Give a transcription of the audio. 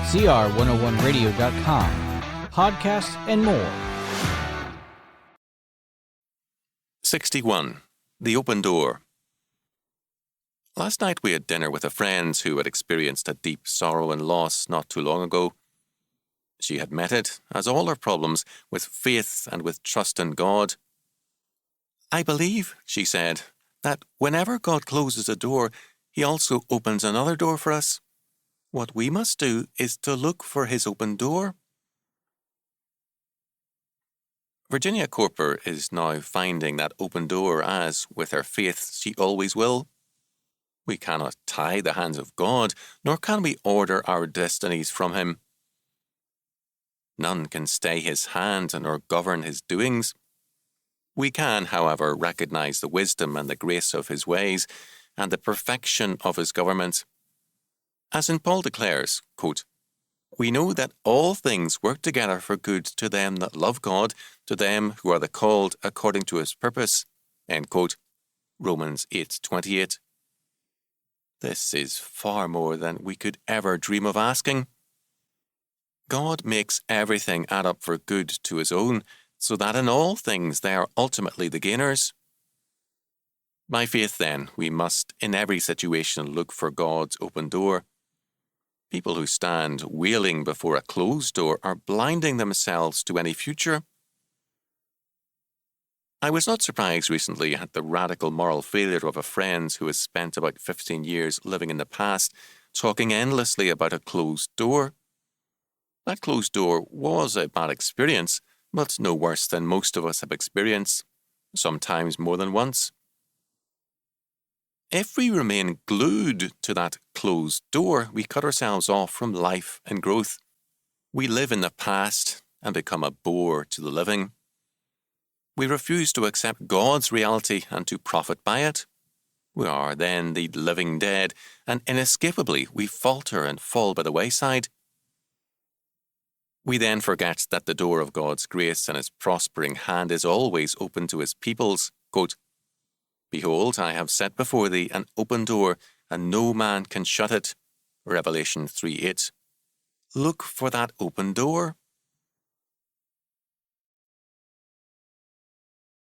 CR101radio.com, podcasts, and more. 61. The Open Door. Last night we had dinner with a friend who had experienced a deep sorrow and loss not too long ago. She had met it, as all her problems, with faith and with trust in God. "I believe," she said, "that whenever God closes a door, He also opens another door for us. What we must do is to look for His open door." Virginia Corper is now finding that open door as, with her faith, she always will. We cannot tie the hands of God, nor can we order our destinies from Him. None can stay His hand nor govern His doings. We can, however, recognize the wisdom and the grace of His ways, and the perfection of His government. As St. Paul declares, quote, "We know that all things work together for good to them that love God, to them who are the called according to His purpose." End quote. Romans 8:28. This is far more than we could ever dream of asking. God makes everything add up for good to His own, so that in all things they are ultimately the gainers. By faith, then, we must in every situation look for God's open door. People who stand wailing before a closed door are blinding themselves to any future. I was not surprised recently at the radical moral failure of a friend who has spent about 15 years living in the past, talking endlessly about a closed door. That closed door was a bad experience, but no worse than most of us have experienced, sometimes more than once. If we remain glued to that closed door, we cut ourselves off from life and growth. We live in the past and become a bore to the living. We refuse to accept God's reality and to profit by it. We are then the living dead, and inescapably we falter and fall by the wayside. We then forget that the door of God's grace and His prospering hand is always open to His peoples. Quote, "Behold, I have set before thee an open door, and no man can shut it." Revelation 3:8. Look for that open door.